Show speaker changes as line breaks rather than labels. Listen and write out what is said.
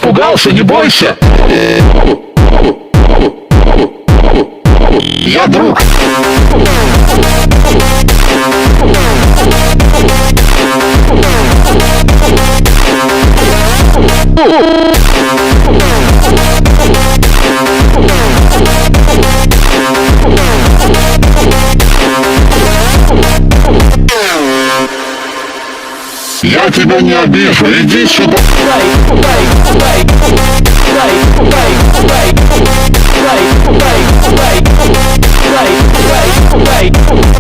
испугался, не бойся. Я друг. Я тебя не обижу, иди сюда.